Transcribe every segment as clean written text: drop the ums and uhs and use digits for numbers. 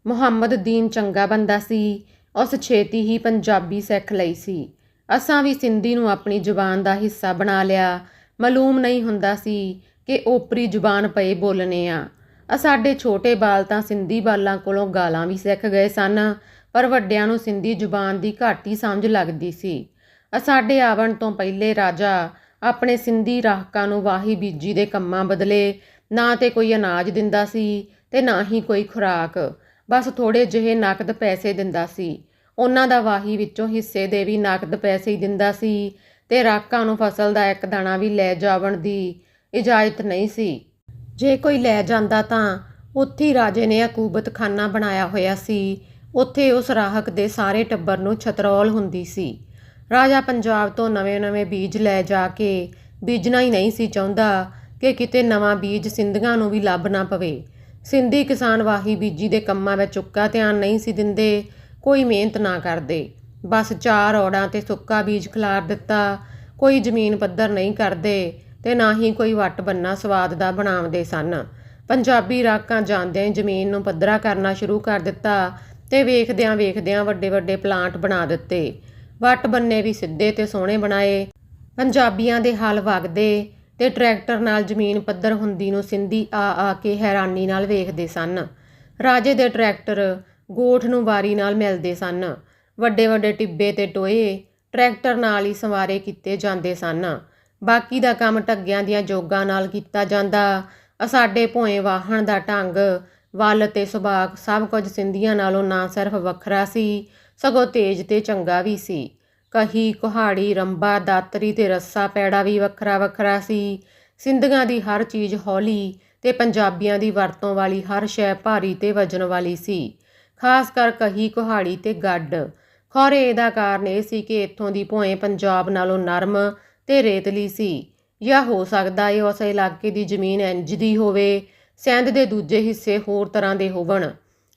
ਮੁਹੰਮਦ ਦੀਨ ਚੰਗਾ ਬੰਦਾ ਸੀ। ਉਸ ਛੇਤੀ ਹੀ ਪੰਜਾਬੀ ਸਿੱਖ ਲਈ ਸੀ। ਅਸਾਂ ਵੀ ਸਿੰਧੀ ਨੂੰ ਆਪਣੀ ਜ਼ੁਬਾਨ ਦਾ ਹਿੱਸਾ ਬਣਾ ਲਿਆ। ਮਾਲੂਮ ਨਹੀਂ ਹੁੰਦਾ ਸੀ ਕਿ ਓਪਰੀ ਜ਼ੁਬਾਨ ਪਏ ਬੋਲਣੇ ਆ। ਸਾਡੇ ਛੋਟੇ ਬਾਲ ਤਾਂ ਸਿੰਧੀ ਬਾਲਾਂ ਕੋਲੋਂ ਗਾਲਾਂ ਵੀ ਸਿੱਖ ਗਏ ਸਨ, ਪਰ ਵੱਡਿਆਂ ਨੂੰ ਸਿੰਧੀ ਜ਼ੁਬਾਨ ਦੀ ਘੱਟ ਹੀ ਸਮਝ ਲੱਗਦੀ ਸੀ। ਸਾਡੇ ਆਵਣ ਤੋਂ ਪਹਿਲੇ ਰਾਜਾ ਆਪਣੇ ਸਿੰਧੀ ਰਾਹਕਾਂ ਨੂੰ ਵਾਹੀ ਬੀਜੀ ਦੇ ਕੰਮਾਂ ਬਦਲੇ ਨਾ ਤੇ ਕੋਈ ਅਨਾਜ ਦਿੰਦਾ ਸੀ ਤੇ ਨਾ ਹੀ ਕੋਈ ਖੁਰਾਕ, ਬਸ ਥੋੜ੍ਹੇ ਜਿਹੇ ਨਕਦ ਪੈਸੇ ਦਿੰਦਾ ਸੀ। ਉਹਨਾਂ ਦਾ ਵਾਹੀ ਵਿੱਚੋਂ ਹਿੱਸੇ ਦੇ ਵੀ ਨਕਦ ਪੈਸੇ ਹੀ ਦਿੰਦਾ ਸੀ ਤੇ ਰਾਹਕਾਂ ਨੂੰ ਫਸਲ ਦਾ ਇੱਕ ਦਾਣਾ ਵੀ ਲੈ ਜਾਵਣ ਦੀ ਇਜਾਜ਼ਤ ਨਹੀਂ ਸੀ। ਜੇ ਕੋਈ ਲੈ ਜਾਂਦਾ ਤਾਂ ਉੱਥੇ ਰਾਜੇ ਨੇ ਅਕੂਬਤਖਾਨਾ ਬਣਾਇਆ ਹੋਇਆ ਸੀ। ਉੱਥੇ ਉਸ ਰਾਹਕ ਦੇ ਸਾਰੇ ਟੱਬਰ ਨੂੰ ਛਤਰੌਲ ਹੁੰਦੀ ਸੀ। ਰਾਜਾ ਪੰਜਾਬ ਤੋਂ ਨਵੇਂ ਬੀਜ ਲੈ ਜਾ ਕੇ ਬੀਜਣਾ ਹੀ ਨਹੀਂ ਸੀ ਚਾਹੁੰਦਾ ਕਿ ਕਿਤੇ ਨਵਾਂ ਬੀਜ ਸਿੰਧੀਆਂ ਨੂੰ ਵੀ ਲੱਭ ਨਾ ਪਵੇ। ਸਿੰਧੀ ਕਿਸਾਨ ਵਾਹੀ ਬੀਜੀ ਦੇ ਕੰਮਾਂ ਵਿੱਚ ਉੱਕਾ ਧਿਆਨ ਨਹੀਂ ਸੀ ਦਿੰਦੇ, ਕੋਈ ਮਿਹਨਤ ਨਾ ਕਰਦੇ, ਬਸ 4 ਔੜਾਂ ਤੇ ਸੁੱਕਾ ਬੀਜ ਖਿਲਾਰ ਦਿੱਤਾ। ਕੋਈ ਜ਼ਮੀਨ ਪੱਧਰ ਨਹੀਂ ਕਰਦੇ ਤੇ ਨਾ ਹੀ ਕੋਈ ਵੱਟ ਬੰਨਾ ਸਵਾਦ ਦਾ ਬਣਾਉਂਦੇ ਸਨ। ਪੰਜਾਬੀ ਰਾਹਕਾਂ ਜਾਂਦਿਆਂ ਹੀ ਜ਼ਮੀਨ ਨੂੰ ਪੱਧਰਾ ਕਰਨਾ ਸ਼ੁਰੂ ਕਰ ਦਿੱਤਾ ਤੇ ਵੇਖਦਿਆਂ ਵੱਡੇ ਪਲਾਂਟ ਬਣਾ ਦਿੱਤੇ। ਵੱਟ ਬੰਨੇ ਵੀ ਸਿੱਧੇ ਤੇ ਸੋਹਣੇ ਬਣਾਏ। ਪੰਜਾਬੀਆਂ ਦੇ ਹਲ ਵਗਦੇ ਤੇ ਟਰੈਕਟਰ ਨਾਲ ਜ਼ਮੀਨ ਪੱਧਰ ਹੁੰਦੀ ਨੂੰ ਸਿੰਧੀ ਆ ਕੇ ਹੈਰਾਨੀ ਨਾਲ ਵੇਖਦੇ ਸਨ। ਰਾਜੇ ਦੇ ਟਰੈਕਟਰ ਗੋਠ ਨੂੰ ਵਾਰੀ ਨਾਲ ਮਿਲਦੇ ਸਨ। ਵੱਡੇ ਟਿੱਬੇ ਤੇ ਟੋਏ ਟਰੈਕਟਰ ਨਾਲ ਹੀ ਸੰਵਾਰੇ ਕੀਤੇ ਜਾਂਦੇ ਸਨ। ਬਾਕੀ ਦਾ ਕੰਮ ਢੱਗਿਆਂ ਦੀਆਂ ਜੋਗਾਂ ਨਾਲ ਕੀਤਾ ਜਾਂਦਾ। ਸਾਡੇ ਭੋਏ ਵਾਹਣ ਦਾ ਢੰਗ, ਵੱਲ ਤੇ ਸੁਭਾਅ ਸਭ ਕੁਝ ਸਿੰਧੀਆਂ ਨਾਲੋਂ ਨਾ ਸਿਰਫ ਵੱਖਰਾ ਸੀ, ਸਗੋਂ ਤੇਜ਼ ਤੇ ਚੰਗਾ ਵੀ ਸੀ। ਕਹੀ, ਕੁਹਾੜੀ, ਰੰਬਾ, ਦਾਤਰੀ ਤੇ ਰੱਸਾ ਪੈੜਾ ਵੀ ਵੱਖਰਾ ਸੀ। ਸਿੰਧੀਆਂ ਦੀ ਹਰ ਚੀਜ਼ ਹੌਲੀ ਤੇ ਪੰਜਾਬੀਆਂ ਦੀ ਵਰਤੋਂ ਵਾਲੀ ਹਰ ਸ਼ੈ ਭਾਰੀ ਤੇ ਵਜਨ ਵਾਲੀ ਸੀ, ਖਾਸ ਕਰ ਕਹੀ, ਕੁਹਾੜੀ ਤੇ ਗੱਡ। ਖੌਰੇ ਇਹਦਾ ਕਾਰਨ ਇਹ ਸੀ ਕਿ ਇੱਥੋਂ ਦੀ ਭੋਏ ਪੰਜਾਬ ਨਾਲੋਂ ਨਰਮ ਤੇ ਰੇਤਲੀ ਸੀ, ਜਾਂ ਹੋ ਸਕਦਾ ਇਹ ਉਸ ਇਲਾਕੇ ਦੀ ਜ਼ਮੀਨ ਇੰਜ ਦੀ ਹੋਵੇ, ਸਿੰਧ ਦੇ ਦੂਜੇ ਹਿੱਸੇ ਹੋਰ ਤਰ੍ਹਾਂ ਦੇ ਹੋਵਣ।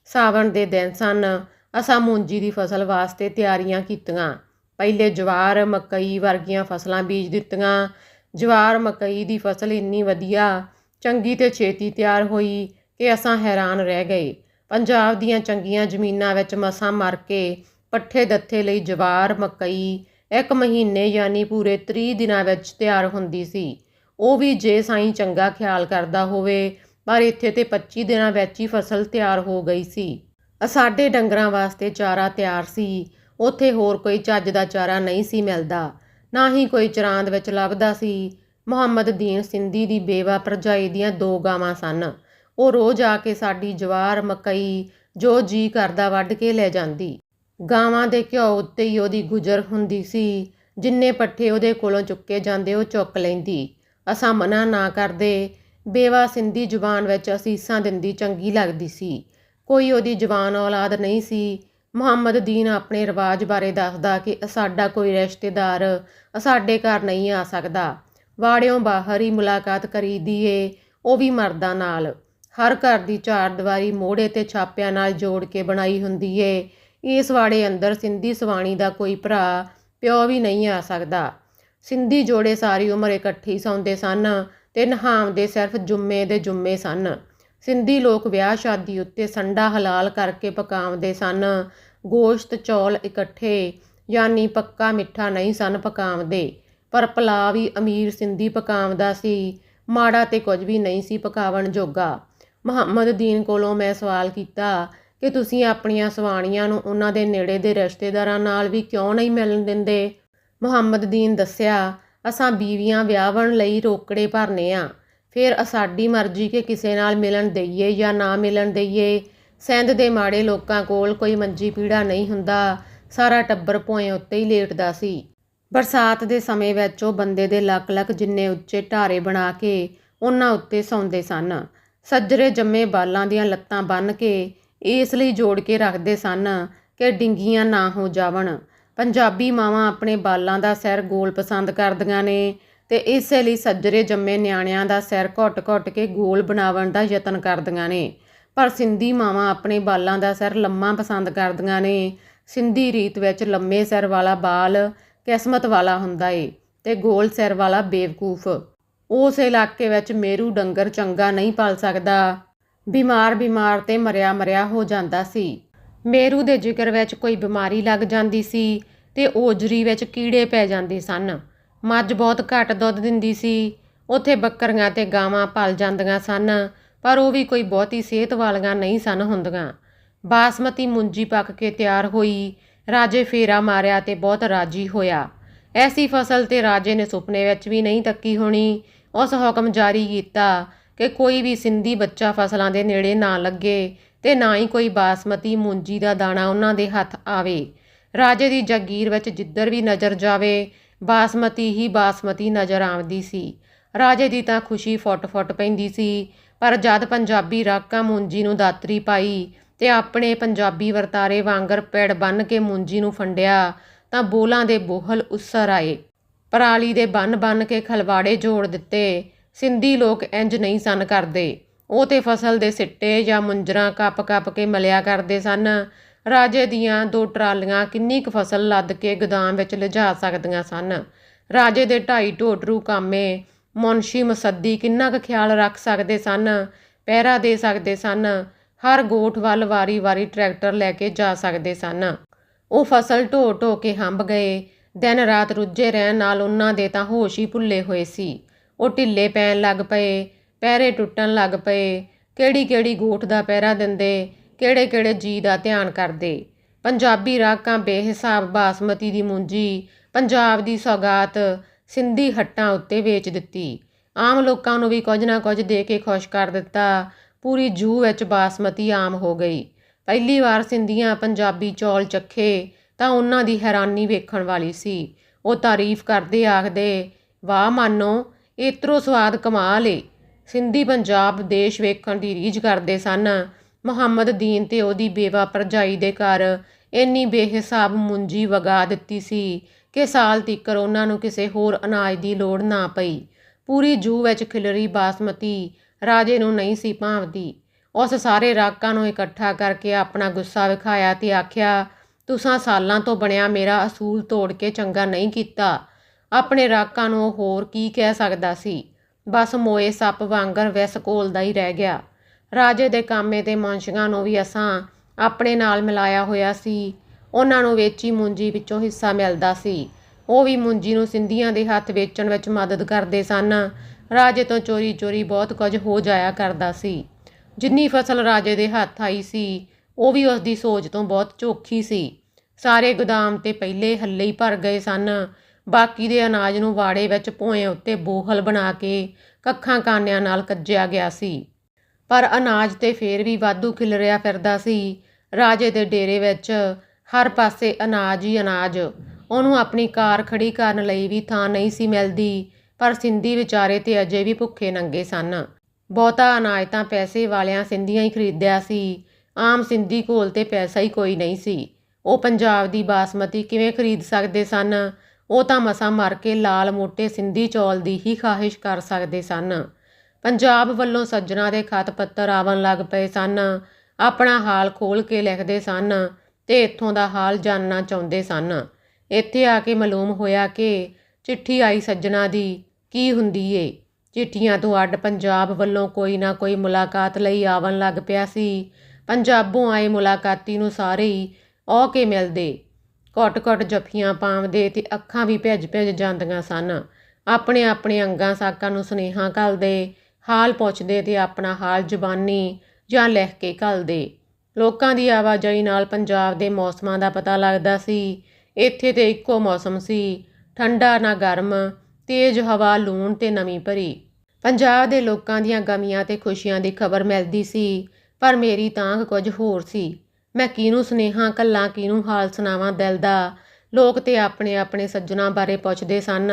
ਸਾਵਣ ਦੇ ਦਿਨ ਸਨ। ਅਸਾਂ ਮੂੰਜੀ ਦੀ ਫਸਲ ਵਾਸਤੇ ਤਿਆਰੀਆਂ ਕੀਤੀਆਂ। ਪਹਿਲੇ ਜਵਾਰ, ਮਕਈ ਵਰਗੀਆਂ ਫਸਲਾਂ ਬੀਜ ਦਿੱਤੀਆਂ। ਜਵਾਰ ਮਕਈ ਦੀ ਫਸਲ ਇੰਨੀ ਵਧੀਆ, ਚੰਗੀ ਤੇ ਛੇਤੀ ਤਿਆਰ ਹੋਈ ਕਿ ਅਸਾਂ ਹੈਰਾਨ ਰਹਿ ਗਏ। ਪੰਜਾਬ ਦੀਆਂ ਚੰਗੀਆਂ ਜ਼ਮੀਨਾਂ ਵਿੱਚ ਮਸਾਂ ਮਰ ਕੇ ਪੱਠੇ ਦੱਥੇ ਲਈ ਜਵਾਰ ਮਕਈ 1 ਮਹੀਨੇ ਯਾਨੀ ਪੂਰੇ 30 ਦਿਨਾਂ ਵਿੱਚ ਤਿਆਰ ਹੁੰਦੀ ਸੀ। ਉਹ ਵੀ ਜੇ ਸਾਈਂ ਚੰਗਾ ਖਿਆਲ ਕਰਦਾ ਹੋਵੇ, ਪਰ ਇੱਥੇ ਤੇ 25 ਦਿਨਾਂ ਵਿੱਚ ਹੀ ਫਸਲ ਤਿਆਰ ਹੋ ਗਈ ਸੀ। ਸਾਡੇ ਡੰਗਰਾਂ ਵਾਸਤੇ ਚਾਰਾ ਤਿਆਰ ਸੀ। ਉੱਥੇ ਹੋਰ ਕੋਈ ਚੱਜ ਦਾ ਚਾਰਾ ਨਹੀਂ ਸੀ ਮਿਲਦਾ, ਨਾ ਹੀ ਕੋਈ ਚਰਾਂਦ ਵਿੱਚ ਲੱਭਦਾ ਸੀ। ਮੁਹੰਮਦ ਦੀਨ ਸਿੰਧੀ ਦੀ ਬੇਵਾ ਭਰਜਾਈ ਦੀਆਂ 2 ਗਾਵਾਂ ਸਨ। ਉਹ ਰੋਜ਼ ਆ ਕੇ ਸਾਡੀ ਜਵਾਰ ਮਕਈ ਜੋ ਜੀ ਕਰਦਾ ਵੱਢ ਕੇ ਲੈ ਜਾਂਦੀ। ਗਾਵਾਂ ਦੇ ਘਿਓ ਉੱਤੇ ਹੀ ਉਹਦੀ ਗੁਜ਼ਰ ਹੁੰਦੀ ਸੀ। ਜਿੰਨੇ ਪੱਠੇ ਉਹਦੇ ਕੋਲੋਂ ਚੁੱਕੇ ਜਾਂਦੇ ਉਹ ਚੁੱਕ ਲੈਂਦੀ। ਅਸਾਂ ਮਨਾ ਨਾ ਕਰਦੇ। ਬੇਵਾ ਸਿੰਧੀ ਜ਼ੁਬਾਨ ਵਿੱਚ ਅਸੀਸਾਂ ਦਿੰਦੀ ਚੰਗੀ ਲੱਗਦੀ ਸੀ। ਕੋਈ ਉਹਦੀ ਜਵਾਨ ਔਲਾਦ ਨਹੀਂ ਸੀ। ਮੁਹੰਮਦ ਦੀਨ ਆਪਣੇ ਰਿਵਾਜ ਬਾਰੇ ਦੱਸਦਾ ਕਿ ਸਾਡਾ ਕੋਈ ਰਿਸ਼ਤੇਦਾਰ ਸਾਡੇ ਘਰ ਨਹੀਂ ਆ ਸਕਦਾ। ਵਾੜਿਓਂ ਬਾਹਰ ਹੀ ਮੁਲਾਕਾਤ ਕਰੀਦੀ ਏ, ਉਹ ਵੀ ਮਰਦਾਂ ਨਾਲ। ਹਰ ਘਰ ਦੀ ਚਾਰਦੀਵਾਰੀ ਮੋਹੜੇ ਤੇ ਛਾਪਿਆਂ ਨਾਲ ਜੋੜ ਕੇ ਬਣਾਈ ਹੁੰਦੀ ਏ। ਇਸ ਵਾੜੇ ਅੰਦਰ ਸਿੰਧੀ ਸਵਾਣੀ ਦਾ ਕੋਈ ਭਰਾ ਪਿਓ ਵੀ ਨਹੀਂ ਆ ਸਕਦਾ। ਸਿੰਧੀ ਜੋੜੇ ਸਾਰੀ ਉਮਰ ਇਕੱਠੇ ਹੀ ਸੌਂਦੇ ਸਨ ਤੇ ਨਹਾਉਂਦੇ ਸਿਰਫ ਜੁੰਮੇ ਦੇ ਜੁੰਮੇ ਸਨ। ਸਿੰਧੀ ਲੋਕ ਵਿਆਹ ਸ਼ਾਦੀ ਉੱਤੇ ਸੰਡਾ ਹਲਾਲ ਕਰਕੇ ਪਕਾਉਂਦੇ ਸਨ। ਗੋਸ਼ਤ ਚੌਲ ਇਕੱਠੇ ਯਾਨੀ ਪੱਕਾ ਮਿੱਠਾ ਨਹੀਂ ਸਨ ਪਕਾਉਂਦੇ, ਪਰ ਪਲਾ ਵੀ ਅਮੀਰ ਸਿੰਧੀ ਪਕਾਉਂਦਾ ਸੀ। ਮਾੜਾ ਤੇ ਕੁਝ ਵੀ ਨਹੀਂ ਸੀ ਪਕਾਵਣ ਜੋਗਾ। ਮੁਹੰਮਦ ਦੀਨ ਕੋਲੋਂ ਮੈਂ ਸਵਾਲ ਕੀਤਾ ਕਿ ਤੁਸੀਂ ਆਪਣੀਆਂ ਸਵਾਣੀਆਂ ਨੂੰ ਉਹਨਾਂ ਦੇ ਨੇੜੇ ਦੇ ਰਿਸ਼ਤੇਦਾਰਾਂ ਨਾਲ ਵੀ ਕਿਉਂ ਨਹੀਂ ਮਿਲਣ ਦਿੰਦੇ? ਮੁਹੰਮਦ ਦੀਨ ਦੱਸਿਆ, ਅਸਾਂ ਬੀਵੀਆਂ ਵਿਆਹਣ ਲਈ ਰੋਕੜੇ ਭਰਨੇ ਆ, ਫਿਰ ਸਾਡੀ ਮਰਜ਼ੀ ਕਿ ਕਿਸੇ ਨਾਲ ਮਿਲਣ ਦਈਏ ਜਾਂ ਨਾ ਮਿਲਣ ਦਈਏ। ਸਿੰਧ ਦੇ ਮਾੜੇ ਲੋਕਾਂ ਕੋਲ ਕੋਈ ਮੰਜੀ ਪੀੜਾ ਨਹੀਂ ਹੁੰਦਾ। ਸਾਰਾ ਟੱਬਰ ਭੋਏ ਉੱਤੇ ਹੀ ਲੇਟਦਾ ਸੀ। ਬਰਸਾਤ ਦੇ ਸਮੇਂ ਵਿੱਚ ਉਹ ਬੰਦੇ ਦੇ ਲੱਕ ਜਿੰਨੇ ਉੱਚੇ ਢਾਰੇ ਬਣਾ ਕੇ ਉਹਨਾਂ ਉੱਤੇ ਸੌਂਦੇ ਸਨ। ਸੱਜਰੇ ਜੰਮੇ ਬਾਲਾਂ ਦੀਆਂ ਲੱਤਾਂ ਬੰਨ੍ਹ ਕੇ ਇਸ ਲਈ ਜੋੜ ਕੇ ਰੱਖਦੇ ਸਨ ਕਿ ਡਿੰਗੀਆਂ ਨਾ ਹੋ ਜਾਵਣ। ਪੰਜਾਬੀ ਮਾਵਾਂ ਆਪਣੇ ਬਾਲਾਂ ਦਾ ਸਿਰ ਗੋਲ ਪਸੰਦ ਕਰਦੀਆਂ ਨੇ ਤੇ ਇਸੇ ਲਈ ਸੱਜਰੇ ਜੰਮੇ ਨਿਆਣਿਆਂ ਦਾ ਸਿਰ ਘੁੱਟ ਕੇ ਗੋਲ ਬਣਾਉਣ ਦਾ ਯਤਨ ਕਰਦੀਆਂ ਨੇ, ਪਰ ਸਿੰਧੀ ਮਾਵਾਂ ਆਪਣੇ ਬਾਲਾਂ ਦਾ ਸਿਰ ਲੰਮਾ ਪਸੰਦ ਕਰਦੀਆਂ ਨੇ। ਸਿੰਧੀ ਰੀਤ ਵਿੱਚ ਲੰਮੇ ਸਿਰ ਵਾਲਾ ਬਾਲ ਕਿਸਮਤ ਵਾਲਾ ਹੁੰਦਾ ਏ ਤੇ ਗੋਲ ਸਿਰ ਵਾਲਾ ਬੇਵਕੂਫ। ਉਸ ਇਲਾਕੇ ਵਿੱਚ ਮੇਰੂ ਡੰਗਰ ਚੰਗਾ ਨਹੀਂ ਪਲ ਸਕਦਾ। ਬਿਮਾਰ ਤੇ ਮਰਿਆ ਹੋ ਜਾਂਦਾ ਸੀ। ਮੇਰੂ ਦੇ ਜਿਗਰ ਵਿੱਚ ਕੋਈ ਬਿਮਾਰੀ ਲੱਗ ਜਾਂਦੀ ਸੀ ਤੇ ਓਜਰੀ ਵਿੱਚ ਕੀੜੇ ਪੈ ਜਾਂਦੇ ਸਨ। ਮੱਝ ਬਹੁਤ ਘੱਟ ਦੁੱਧ ਦਿੰਦੀ ਸੀ। ਉੱਥੇ ਬੱਕਰੀਆਂ ਤੇ ਗਾਵਾਂ ਪਲ ਜਾਂਦੀਆਂ ਸਨ, ਪਰ ਉਹ ਵੀ ਕੋਈ ਬਹੁਤੀ ਸਿਹਤ ਵਾਲੀਆਂ ਨਹੀਂ ਸਨ ਹੁੰਦੀਆਂ। ਬਾਸਮਤੀ ਮੁੰਜੀ ਪੱਕ ਕੇ ਤਿਆਰ ਹੋਈ। ਰਾਜੇ ਫੇਰਾ ਮਾਰਿਆ ਤੇ ਬਹੁਤ ਰਾਜੀ ਹੋਇਆ। ਐਸੀ ਫਸਲ ਤੇ ਰਾਜੇ ਨੇ ਸੁਪਨੇ ਵਿੱਚ ਵੀ ਨਹੀਂ ਤੱਕੀ ਹੋਣੀ। ਉਸ ਹੁਕਮ ਜਾਰੀ ਕੀਤਾ ਕਿ ਕੋਈ ਵੀ ਸਿੰਧੀ ਬੱਚਾ ਫਸਲਾਂ ਦੇ ਨੇੜੇ ਨਾ ਲੱਗੇ ਤੇ ਨਾ ਹੀ ਕੋਈ ਬਾਸਮਤੀ ਮੁੰਜੀ ਦਾ ਦਾਣਾ ਉਹਨਾਂ ਦੇ ਹੱਥ ਆਵੇ। ਰਾਜੇ ਦੀ ਜਾਗੀਰ ਵਿੱਚ ਜਿੱਧਰ ਵੀ ਨਜ਼ਰ ਜਾਵੇ ਬਾਸਮਤੀ ਹੀ ਬਾਸਮਤੀ ਨਜ਼ਰ ਆਉਂਦੀ ਸੀ। ਰਾਜੇ ਦੀ ਤਾਂ ਖੁਸ਼ੀ ਫੁੱਟ ਪੈਂਦੀ ਸੀ। ਪਰ ਜਦ ਪੰਜਾਬੀ ਰਾਕਾਂ ਮੁੰਜੀ ਨੂੰ ਦਾਤਰੀ ਪਾਈ ਤੇ ਆਪਣੇ ਪੰਜਾਬੀ ਵਰਤਾਰੇ ਵਾਂਗਰ ਪਿੜ ਬੰਨ੍ਹ ਕੇ ਮੁੰਜੀ ਨੂੰ ਫੰਡਿਆ ਤਾਂ ਬੋਲਾਂ ਦੇ ਬੋਹਲ ਉੱਸਰ ਆਏ। ਪਰਾਲੀ ਦੇ ਬੰਨ੍ਹ ਕੇ ਖਲਵਾੜੇ ਜੋੜ ਦਿੱਤੇ। ਸਿੰਧੀ ਲੋਕ ਇੰਜ ਨਹੀਂ ਸਨ ਕਰਦੇ। ਉਹ ਤੇ ਫਸਲ ਦੇ ਸਿੱਟੇ ਜਾਂ ਮੁੰਜਰਾਂ ਕੱਪ ਕੇ ਮਲਿਆ ਕਰਦੇ ਸਨ। ਰਾਜੇ ਦੀਆਂ 2 ਟਰਾਲੀਆਂ ਕਿੰਨੀ ਕੁ ਫਸਲ ਲੱਦ ਕੇ ਗੋਦਾਮ ਵਿੱਚ ਲਿਜਾ ਸਕਦੀਆਂ ਸਨ। ਰਾਜੇ ਦੇ 2.5 ਢੋਟਰੂ ਕਾਮੇ ਮੁਨਸ਼ੀ ਮਸੱਦੀ ਕਿੰਨਾ ਕੁ ਖਿਆਲ ਰੱਖ ਸਕਦੇ ਸਨ, ਪਹਿਰਾ ਦੇ ਸਕਦੇ ਸਨ। ਹਰ ਗੋਠ ਵੱਲ ਵਾਰੀ ਟਰੈਕਟਰ ਲੈ ਕੇ ਜਾ ਸਕਦੇ ਸਨ। ਉਹ ਫਸਲ ਢੋ ਕੇ ਹੰਭ ਗਏ। ਦਿਨ ਰਾਤ ਰੁੱਝੇ ਰਹਿਣ ਨਾਲ ਉਹਨਾਂ ਦੇ ਤਾਂ ਹੋਸ਼ ਹੀ ਭੁੱਲੇ ਹੋਏ ਸੀ। ਉਹ ਢਿੱਲੇ ਪੈਣ ਲੱਗ ਪਏ, ਪਹਿਰੇ ਟੁੱਟਣ ਲੱਗ ਪਏ। ਕਿਹੜੀ ਗੋਠ ਦਾ ਪਹਿਰਾ ਦਿੰਦੇ, ਕਿਹੜੇ ਜੀ ਦਾ ਧਿਆਨ ਕਰਦੇ। ਪੰਜਾਬੀ ਰਾਕਾਂ ਬੇਹਿਸਾਬ ਬਾਸਮਤੀ ਦੀ ਮੁੰਜੀ, ਪੰਜਾਬ ਦੀ ਸੌਗਾਤ ਸਿੰਧੀ ਹੱਟਾਂ ਉੱਤੇ ਵੇਚ ਦਿੱਤੀ। ਆਮ ਲੋਕਾਂ ਨੂੰ ਵੀ ਕੁਝ ਨਾ ਕੁਝ ਦੇ ਕੇ ਖੁਸ਼ ਕਰ ਦਿੱਤਾ। ਪੂਰੀ ਜੂਹ ਵਿੱਚ ਬਾਸਮਤੀ ਆਮ ਹੋ ਗਈ। ਪਹਿਲੀ ਵਾਰ ਸਿੰਧੀਆਂ ਪੰਜਾਬੀ ਚੌਲ ਚੱਖੇ ਤਾਂ ਉਹਨਾਂ ਦੀ ਹੈਰਾਨੀ ਵੇਖਣ ਵਾਲੀ ਸੀ। ਉਹ ਤਾਰੀਫ ਕਰਦੇ ਆਖਦੇ, ਵਾਹ ਮਾਨੋ, ਇਤਰੋ ਸਵਾਦ ਕਮਾਲ ਏ। ਸਿੰਧੀ ਪੰਜਾਬ ਦੇਸ਼ ਵੇਖਣ ਦੀ ਰੀਝ ਕਰਦੇ ਸਨ। ਮੁਹੰਮਦ ਦੀਨ ਤੇ ਉਹਦੀ ਬੇਵਾ ਭਰਜਾਈ ਦੇ ਘਰ ਇੰਨੀ ਬੇਹਿਸਾਬ ਮੁੰਜੀ ਵਗਾ ਦਿੱਤੀ ਸੀ ਕਿ ਸਾਲ ਤੀਕਰ ਉਹਨਾਂ ਨੂੰ ਕਿਸੇ ਹੋਰ ਅਨਾਜ ਦੀ ਲੋੜ ਨਾ ਪਈ। ਪੂਰੀ ਜੂਹ ਵਿੱਚ ਖਿਲਰੀ ਬਾਸਮਤੀ ਰਾਜੇ ਨੂੰ ਨਹੀਂ ਸੀ ਭਾਂਵਦੀ। ਉਸ ਸਾਰੇ ਰਾਕਾਂ ਨੂੰ ਇਕੱਠਾ ਕਰਕੇ ਆਪਣਾ ਗੁੱਸਾ ਵਿਖਾਇਆ ਤੇ ਆਖਿਆ, ਤੁਸਾਂ ਸਾਲਾਂ ਤੋਂ ਬਣਿਆ ਮੇਰਾ ਅਸੂਲ ਤੋੜ ਕੇ ਚੰਗਾ ਨਹੀਂ ਕੀਤਾ। ਆਪਣੇ ਰਾਕਾਂ ਨੂੰ ਉਹ ਹੋਰ ਕੀ ਕਹਿ ਸਕਦਾ ਸੀ। ਬਸ ਮੋਏ ਸੱਪ ਵਾਂਗਰ ਵਿਸ ਘੋਲਦਾ ਹੀ ਰਹਿ ਗਿਆ। ਰਾਜੇ ਦੇ ਕਾਮੇ ਤੇ ਮੁਨਸ਼ੀਆਂ ਨੂੰ ਵੀ ਅਸਾਂ ਆਪਣੇ ਨਾਲ ਮਿਲਾਇਆ ਹੋਇਆ ਸੀ। ਉਹਨਾਂ ਨੂੰ ਵੇਚੀ ਮੁੰਜੀ ਵਿੱਚੋਂ ਹਿੱਸਾ ਮਿਲਦਾ ਸੀ। ਉਹ ਵੀ ਮੁੰਜੀ ਨੂੰ ਸਿੰਧੀਆਂ ਦੇ ਹੱਥ ਵੇਚਣ ਵਿੱਚ ਮਦਦ ਕਰਦੇ ਸਨ। ਰਾਜੇ ਤੋਂ ਚੋਰੀ ਬਹੁਤ ਕੁਝ ਹੋ ਜਾਇਆ ਕਰਦਾ ਸੀ। ਜਿੰਨੀ ਫਸਲ ਰਾਜੇ ਦੇ ਹੱਥ ਆਈ ਸੀ ਉਹ ਵੀ ਉਸ ਦੀ ਸੋਚ ਤੋਂ ਬਹੁਤ ਚੋਖੀ ਸੀ। ਸਾਰੇ ਗੋਦਾਮ ਤੇ ਪਹਿਲੇ ਹੱਲੇ ਹੀ ਭਰ ਗਏ ਸਨ। ਬਾਕੀ ਦੇ ਅਨਾਜ ਨੂੰ ਵਾੜੇ ਵਿੱਚ ਭੋਏ ਉੱਤੇ ਬੋਹਲ ਬਣਾ ਕੇ ਕੱਖਾਂ ਕਾਨਿਆਂ ਨਾਲ ਕੱਜਿਆ ਗਿਆ ਸੀ। ਪਰ ਅਨਾਜ ਤੇ ਫੇਰ ਵੀ ਵਾਧੂ ਖਿਲਰਿਆ ਫਿਰਦਾ ਸੀ। ਰਾਜੇ ਦੇ ਡੇਰੇ ਵਿੱਚ ਹਰ ਪਾਸੇ ਅਨਾਜ ਹੀ ਅਨਾਜ। ਉਹਨੂੰ ਆਪਣੀ ਕਾਰ ਖੜੀ ਕਰਨ ਲਈ ਵੀ ਥਾਂ ਨਹੀਂ ਸੀ ਮਿਲਦੀ। ਪਰ ਸਿੰਧੀ ਵਿਚਾਰੇ ਤੇ ਅਜੇ ਵੀ ਭੁੱਖੇ ਨੰਗੇ ਸਨ। ਬਹੁਤਾ ਅਨਾਜ ਤਾਂ ਪੈਸੇ ਵਾਲਿਆਂ ਸਿੰਧੀਆਂ ਹੀ ਖਰੀਦਿਆ ਸੀ। ਆਮ ਸਿੰਧੀ ਕੋਲ ਤੇ ਪੈਸਾ ਹੀ ਕੋਈ ਨਹੀਂ ਸੀ। ਉਹ ਪੰਜਾਬ ਦੀ ਬਾਸਮਤੀ ਕਿਵੇਂ ਖਰੀਦ ਸਕਦੇ ਸਨ। ਉਹ ਤਾਂ ਮਸਾਂ ਮਰ ਕੇ ਲਾਲ ਮੋਟੇ ਸਿੰਧੀ ਚੌਲ ਦੀ ਹੀ ਖਾਹਿਸ਼ ਕਰ ਸਕਦੇ ਸਨ। ਪੰਜਾਬ ਵੱਲੋਂ ਸੱਜਣਾ ਦੇ ਖਤ ਪੱਤਰ ਆਵਣ ਲੱਗ ਪਏ ਸਨ। ਆਪਣਾ ਹਾਲ ਖੋਲ੍ਹ ਕੇ ਲਿਖਦੇ ਸਨ ਤੇ ਇੱਥੋਂ ਦਾ ਹਾਲ ਜਾਣਨਾ ਚਾਹੁੰਦੇ ਸਨ। ਇੱਥੇ ਆ ਕੇ ਮਾਲੂਮ ਹੋਇਆ ਕਿ ਚਿੱਠੀ ਆਈ ਸੱਜਣਾ ਦੀ ਕੀ ਹੁੰਦੀ ਏ। ਚਿੱਠੀਆਂ ਤੋਂ ਅੱਡ ਪੰਜਾਬ ਵੱਲੋਂ ਕੋਈ ਨਾ ਕੋਈ ਮੁਲਾਕਾਤ ਲਈ ਆਵਣ ਲੱਗ ਪਿਆ ਸੀ। ਪੰਜਾਬੋਂ ਆਏ ਮੁਲਾਕਾਤੀ ਨੂੰ ਸਾਰੇ ਹੀ ਔਹ ਕੇ ਮਿਲਦੇ, ਘੁੱਟ ਜੱਫੀਆਂ ਪਾਉਂਦੇ ਤੇ ਅੱਖਾਂ ਵੀ ਭਿੱਜ ਜਾਂਦੀਆਂ ਸਨ। ਆਪਣੇ ਅੰਗਾਂ ਸਾਕਾਂ ਨੂੰ ਸੁਨੇਹਾ ਘੱਲਦੇ, ਹਾਲ ਪੁੱਛਦੇ ਤੇ ਆਪਣਾ ਹਾਲ ਜ਼ੁਬਾਨੀ ਜਾਂ ਲਿਖ ਕੇ ਘੱਲਦੇ। ਲੋਕਾਂ ਦੀ ਆਵਾਜਾਈ ਨਾਲ ਪੰਜਾਬ ਦੇ ਮੌਸਮਾਂ ਦਾ ਪਤਾ ਲੱਗਦਾ ਸੀ। ਇੱਥੇ ਤੇ ਇੱਕੋ ਮੌਸਮ ਸੀ, ਠੰਡਾ ਨਾ ਗਰਮ, ਤੇਜ਼ ਹਵਾ, ਲੂਣ ਤੇ ਨਮੀ ਭਰੀ। ਪੰਜਾਬ ਦੇ ਲੋਕਾਂ ਦੀਆਂ ਗਮੀਆਂ ਤੇ ਖੁਸ਼ੀਆਂ ਦੀ ਖਬਰ ਮਿਲਦੀ ਸੀ। ਪਰ ਮੇਰੀ ਤਾਂਘ ਕੁਝ ਹੋਰ ਸੀ। ਮੈਂ ਕਿਹਨੂੰ ਸੁਨੇਹਾ ਘੱਲਾਂ, ਕਿਹਨੂੰ ਹਾਲ ਸੁਣਾਵਾਂ ਦਿਲ ਦਾ। ਲੋਕ ਤੇ ਆਪਣੇ ਸੱਜਣਾ ਬਾਰੇ ਪੁੱਛਦੇ ਸਨ,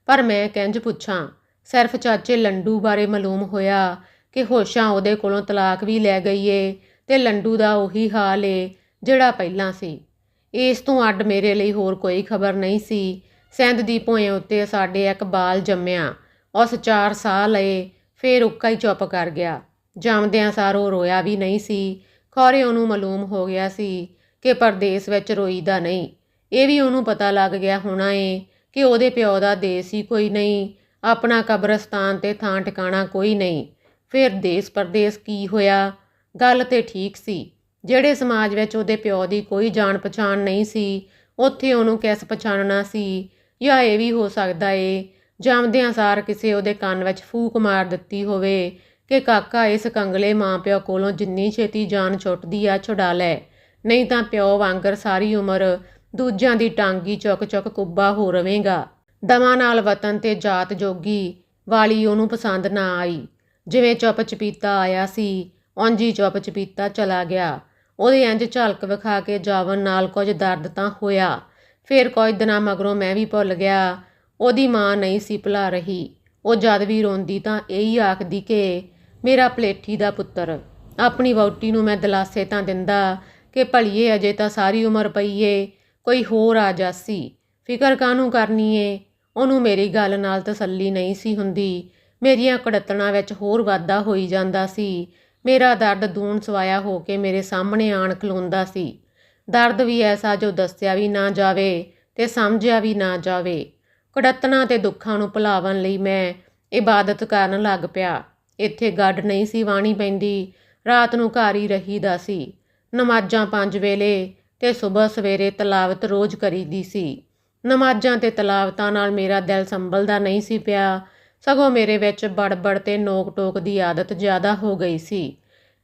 ਪਰ ਮੈਂ ਕਿੰਝ ਪੁੱਛਾਂ। ਸਿਰਫ ਚਾਚੇ ਲੰਡੂ ਬਾਰੇ ਮਾਲੂਮ ਹੋਇਆ ਕਿ ਹੋਸ਼ਾਂ ਉਹਦੇ ਕੋਲੋਂ ਤਲਾਕ ਵੀ ਲੈ ਗਈ ਏ ਤੇ ਲੰਡੂ ਦਾ ਉਹੀ ਹਾਲ ਏ ਜਿਹੜਾ ਪਹਿਲਾਂ ਸੀ। ਇਸ ਤੋਂ ਅੱਡ ਮੇਰੇ ਲਈ ਹੋਰ ਕੋਈ ਖਬਰ ਨਹੀਂ ਸੀ। ਸਿੰਧ ਦੀ ਭੋਏ ਉੱਤੇ ਸਾਡੇ ਇੱਕ ਬਾਲ ਜੰਮਿਆ। ਉਸ 4 ਸਾਹ ਲਏ, ਫੇਰ ਉੱਕਾ ਹੀ ਚੁੱਪ ਕਰ ਗਿਆ। ਜੰਮਦਿਆਂ ਸਾਰ ਉਹ ਰੋਇਆ ਵੀ ਨਹੀਂ ਸੀ। ਖੌਰੇ ਉਹਨੂੰ ਮਾਲੂਮ ਹੋ ਗਿਆ ਸੀ ਕਿ ਪਰਦੇਸ ਵਿੱਚ ਰੋਈਦਾ ਨਹੀਂ। ਇਹ ਵੀ ਉਹਨੂੰ ਪਤਾ ਲੱਗ ਗਿਆ ਹੋਣਾ ਏ ਕਿ ਉਹਦੇ ਪਿਓ ਦਾ ਦੇਸ ਹੀ ਕੋਈ ਨਹੀਂ, ਆਪਣਾ ਕਬਰਸਤਾਨ ਤੇ ਥਾਂ ਟਿਕਾਣਾ ਕੋਈ ਨਹੀਂ। ਫਿਰ ਦੇਸ ਪਰਦੇਸ ਕੀ ਹੋਇਆ? ਗੱਲ ਤੇ ਠੀਕ ਸੀ। ਜਿਹੜੇ ਸਮਾਜ ਵਿੱਚ ਉਹਦੇ ਪਿਓ ਦੀ ਕੋਈ ਜਾਣ ਪਛਾਣ ਨਹੀਂ ਸੀ, ਉੱਥੇ ਉਹਨੂੰ ਕਿਸ ਪਛਾਣਨਾ ਸੀ? ਜਾਂ ਇਹ ਵੀ ਹੋ ਸਕਦਾ ਏ ਜੰਮਦਿਆਂ ਸਾਰ ਕਿਸੇ ਉਹਦੇ ਕੰਨ ਵਿੱਚ ਫੂਕ ਮਾਰ ਦਿੱਤੀ ਹੋਵੇ ਕਿ ਕਾਕਾ ਇਸ ਕੰਗਲੇ ਮਾਂ ਪਿਓ ਕੋਲੋਂ ਜਿੰਨੀ ਛੇਤੀ ਜਾਨ ਛੁੱਟਦੀ ਆ ਛੁਡਾ ਲੈ, ਨਹੀਂ ਤਾਂ ਪਿਓ ਵਾਂਗਰ ਸਾਰੀ ਉਮਰ ਦੂਜਿਆਂ ਦੀ ਟਾਂਗੀ ਚੁੱਕ ਚੁੱਕ ਕੁੱਬਾ ਹੋ ਰਵੇਂਗਾ। ਦਮਾਂ ਨਾਲ ਵਤਨ ਤੇ ਜਾਤ ਜੋਗੀ ਵਾਲੀ ਉਹਨੂੰ ਪਸੰਦ ਨਾ ਆਈ। ਜਿਵੇਂ ਚੁੱਪ ਚਪੀਤਾ ਆਇਆ ਸੀ, ਉਂਝ ਹੀ ਚੁੱਪ ਚਪੀਤਾ ਚਲਾ ਗਿਆ। ਉਹਦੇ ਇੰਝ ਝਲਕ ਵਿਖਾ ਕੇ ਜਾਵਣ ਨਾਲ ਕੁਝ ਦਰਦ ਤਾਂ ਹੋਇਆ। ਫਿਰ ਕੁਝ ਦਿਨਾਂ ਮਗਰੋਂ ਮੈਂ ਵੀ ਭੁੱਲ ਗਿਆ। ਉਹਦੀ ਮਾਂ ਨਹੀਂ ਸੀ ਭੁਲਾ ਰਹੀ। ਉਹ ਜਦ ਵੀ ਰੋਂਦੀ ਤਾਂ ਇਹੀ ਆਖਦੀ ਕਿ ਮੇਰਾ ਪਲੇਠੀ ਦਾ ਪੁੱਤਰ। ਆਪਣੀ ਵਹੁਟੀ ਨੂੰ ਮੈਂ ਦਿਲਾਸੇ ਤਾਂ ਦਿੰਦਾ ਕਿ ਭਲੀਏ ਅਜੇ ਤਾਂ ਸਾਰੀ ਉਮਰ ਪਈ ਏ, ਕੋਈ ਹੋਰ ਆ ਜਾਸੀ, ਫਿਕਰ ਕਾਹਨੂੰ ਕਰਨੀ ਏ। ਉਹਨੂੰ ਮੇਰੀ ਗੱਲ ਨਾਲ ਤਸੱਲੀ ਨਹੀਂ ਸੀ ਹੁੰਦੀ। ਮੇਰੀਆਂ ਕੁੜੱਤਣਾਂ ਵਿੱਚ ਹੋਰ ਵਾਧਾ ਹੋਈ ਜਾਂਦਾ ਸੀ। ਮੇਰਾ ਦਰਦ ਦੂਣ ਸਵਾਇਆ ਹੋ ਕੇ ਮੇਰੇ ਸਾਹਮਣੇ ਆਣ ਖਲੋਂਦਾ ਸੀ। ਦਰਦ ਵੀ ਐਸਾ ਜੋ ਦੱਸਿਆ ਵੀ ਨਾ ਜਾਵੇ ਤੇ ਸਮਝਿਆ ਵੀ ਨਾ ਜਾਵੇ। ਕੁੜੱਤਣਾਂ ਤੇ ਦੁੱਖਾਂ ਨੂੰ ਭੁਲਾਵਣ ਲਈ ਮੈਂ ਇਬਾਦਤ ਕਰਨ ਲੱਗ ਪਿਆ। ਇੱਥੇ ਗੱਡ ਨਹੀਂ ਸੀ ਵਾਹਣੀ ਪੈਂਦੀ। ਰਾਤ ਨੂੰ ਘਰ ਹੀ ਰਹੀਦਾ ਸੀ। ਨਮਾਜ਼ਾਂ 5 ਵੇਲੇ ਤੇ ਸੁਬਹ ਸਵੇਰੇ ਤਲਾਵਤ ਰੋਜ਼ ਕਰੀਦੀ ਸੀ। ਨਮਾਜ਼ਾਂ ਤੇ ਤਲਾਵਤਾਂ ਨਾਲ ਮੇਰਾ ਦਿਲ ਸੰਭਲਦਾ ਨਹੀਂ ਸੀ ਪਿਆ, ਸਗੋਂ ਮੇਰੇ ਵਿੱਚ ਬੜਬੜ ਤੇ ਨੋਕ ਟੋਕ ਦੀ ਆਦਤ ਜ਼ਿਆਦਾ ਹੋ ਗਈ ਸੀ।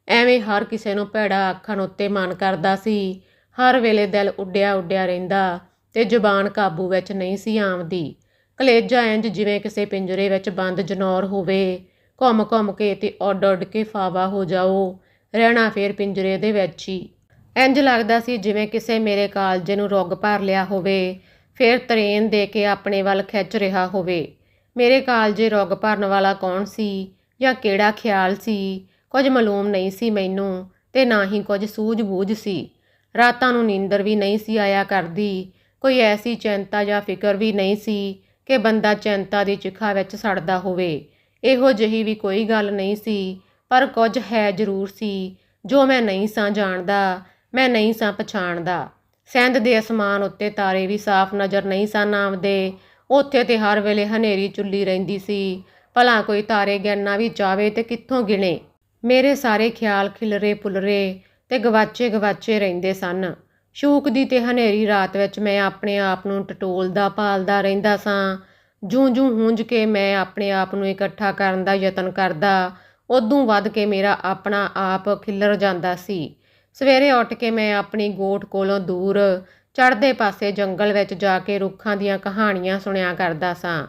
ਐਵੇਂ ਹਰ ਕਿਸੇ ਨੂੰ ਭੈੜਾ ਆਖਣ ਉੱਤੇ ਮਨ ਕਰਦਾ ਸੀ। ਹਰ ਵੇਲੇ ਦਿਲ ਉੱਡਿਆ ਉੱਡਿਆ ਰਹਿੰਦਾ ਤੇ ਜ਼ੁਬਾਨ ਕਾਬੂ ਵਿੱਚ ਨਹੀਂ ਸੀ ਆਉਂਦੀ। ਕਲੇਜਾ ਇੰਝ ਜਿਵੇਂ ਕਿਸੇ ਪਿੰਜਰੇ ਵਿੱਚ ਬੰਦ ਜਨੌਰ ਹੋਵੇ, ਘੁੰਮ ਘੁੰਮ ਕੇ ਤੇ ਉੱਡ ਉੱਡ ਕੇ ਫਾਵਾ ਹੋ ਜਾਓ, ਰਹਿਣਾ ਫਿਰ ਪਿੰਜਰੇ ਦੇ ਵਿੱਚ ਹੀ। ਇੰਝ ਲੱਗਦਾ ਸੀ ਜਿਵੇਂ ਕਿਸੇ ਮੇਰੇ ਕਾਲਜੇ ਨੂੰ ਰੁੱਗ ਭਰ ਲਿਆ ਹੋਵੇ, ਫਿਰ ਤਰੇਨ ਦੇ ਕੇ ਆਪਣੇ ਵੱਲ ਖਿੱਚ ਰਿਹਾ ਹੋਵੇ। ਮੇਰੇ ਕਾਲਜੇ ਰੁੱਗ ਭਰਨ ਵਾਲਾ ਕੌਣ ਸੀ ਜਾਂ ਕਿਹੜਾ ਖਿਆਲ ਸੀ, ਕੁਝ ਮਾਲੂਮ ਨਹੀਂ ਸੀ ਮੈਨੂੰ, ਤੇ ਨਾ ਹੀ ਕੁਝ ਸੂਝ-ਬੂਝ ਸੀ। ਰਾਤਾਂ ਨੂੰ ਨੀਂਦਰ ਵੀ ਨਹੀਂ ਸੀ ਆਇਆ ਕਰਦੀ। ਕੋਈ ਐਸੀ ਚਿੰਤਾ ਜਾਂ ਫਿਕਰ ਵੀ ਨਹੀਂ ਸੀ ਕਿ ਬੰਦਾ ਚਿੰਤਾ ਦੀ ਚਿਖਾ ਵਿੱਚ ਸੜਦਾ ਹੋਵੇ। ਇਹੋ ਜਿਹੀ ਵੀ ਕੋਈ ਗੱਲ ਨਹੀਂ ਸੀ, ਪਰ ਕੁਝ ਹੈ ਜ਼ਰੂਰ ਸੀ ਜੋ ਮੈਂ ਨਹੀਂ ਸਾਂ ਜਾਣਦਾ, ਮੈਂ ਨਹੀਂ ਸਾਂ ਪਛਾਣਦਾ। ਸਿੰਧ ਦੇ ਅਸਮਾਨ ਉੱਤੇ ਤਾਰੇ ਵੀ ਸਾਫ਼ ਨਜ਼ਰ ਨਹੀਂ ਸਨ ਆਉਂਦੇ। ਉੱਥੇ ਤੇ ਹਰ ਵੇਲੇ ਹਨੇਰੀ ਚੁੱਲੀ ਰਹਿੰਦੀ ਸੀ। ਭਲਾ ਕੋਈ ਤਾਰੇ ਗਿਣਨਾ ਵੀ ਚਾਹਵੇ ਤੇ ਕਿੱਥੋਂ ਗਿਣੇ। ਮੇਰੇ ਸਾਰੇ ਖਿਆਲ ਖਿਲਰੇ ਪੁਲਰੇ ਤੇ ਗਵਾਚੇ ਗਵਾਚੇ ਰਹਿੰਦੇ ਸਨ। ਸ਼ੂਕਦੀ ਤੇ ਹਨੇਰੀ ਰਾਤ ਵਿੱਚ ਮੈਂ ਆਪਣੇ ਆਪ ਨੂੰ ਟਟੋਲਦਾ ਭਾਲਦਾ ਰਹਿੰਦਾ ਸਾਂ। ਜੂੰ-ਜੂੰ ਹੂੰਝ ਕੇ ਮੈਂ ਆਪਣੇ ਆਪ ਨੂੰ ਇਕੱਠਾ ਕਰਨ ਦਾ ਯਤਨ ਕਰਦਾ, ਉਦੋਂ ਵੱਧ ਕੇ ਮੇਰਾ ਆਪਣਾ ਆਪ ਖਿੱਲਰ ਜਾਂਦਾ ਸੀ। ਸਵੇਰੇ ਉੱਠ ਕੇ ਮੈਂ ਆਪਣੀ ਗੋਠ ਕੋਲੋਂ ਦੂਰ ਚੜ੍ਹਦੇ ਪਾਸੇ ਜੰਗਲ ਵਿੱਚ ਜਾ ਕੇ ਰੁੱਖਾਂ ਦੀਆਂ ਕਹਾਣੀਆਂ ਸੁਣਿਆ ਕਰਦਾ ਸਾਂ।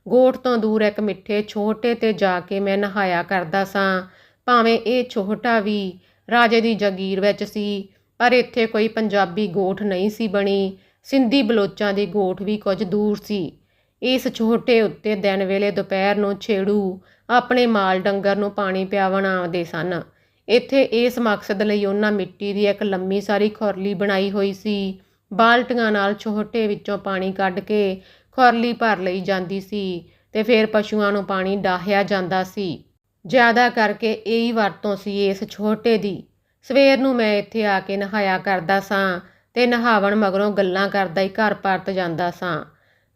ਗੋਠ ਤੋਂ ਦੂਰ ਇੱਕ ਮਿੱਠੇ ਛੋਟੇ ਤੇ ਜਾ ਕੇ ਮੈਂ ਨਹਾਇਆ ਕਰਦਾ ਸਾਂ। ਭਾਵੇਂ ਇਹ ਛੋਟਾ ਵੀ ਰਾਜੇ ਦੀ ਜਾਗੀਰ ਵਿੱਚ ਸੀ, ਪਰ ਇੱਥੇ ਕੋਈ ਪੰਜਾਬੀ ਗੋਠ ਨਹੀਂ ਸੀ ਬਣੀ। ਸਿੰਧੀ ਬਲੋਚਾਂ ਦੀ ਗੋਠ ਵੀ ਕੁਝ ਦੂਰ ਸੀ। ਇਸ ਛੋਟੇ ਉੱਤੇ ਦਿਨ ਵੇਲੇ ਦੁਪਹਿਰ ਨੂੰ ਛੇੜੂ ਆਪਣੇ ਮਾਲ ਡੰਗਰ ਨੂੰ ਪਾਣੀ ਪਿਆਵਣ ਆਉਂਦੇ ਸਨ। ਇੱਥੇ ਇਸ ਮਕਸਦ ਲਈ ਉਹਨਾਂ ਮਿੱਟੀ ਦੀ ਇੱਕ ਲੰਮੀ ਸਾਰੀ ਖੁਰਲੀ ਬਣਾਈ ਹੋਈ ਸੀ। ਬਾਲਟੀਆਂ ਨਾਲ ਛੋਟੇ ਵਿੱਚੋਂ ਪਾਣੀ ਕੱਢ ਕੇ ਖੁਰਲੀ ਭਰ ਲਈ ਜਾਂਦੀ ਸੀ ਤੇ ਫਿਰ ਪਸ਼ੂਆਂ ਨੂੰ ਪਾਣੀ ਡਾਹਿਆ ਜਾਂਦਾ ਸੀ। ਜ਼ਿਆਦਾ ਕਰਕੇ ਇਹੀ ਵਰਤੋਂ ਸੀ ਇਸ ਛੋਟੇ ਦੀ। ਸਵੇਰ ਨੂੰ ਮੈਂ ਇੱਥੇ ਆ ਕੇ ਨਹਾਇਆ ਕਰਦਾ ਸਾਂ ਤੇ ਨਹਾਵਣ ਮਗਰੋਂ ਗੱਲਾਂ ਕਰਦਾ ਹੀ ਘਰ ਪਰਤ ਜਾਂਦਾ ਸਾਂ।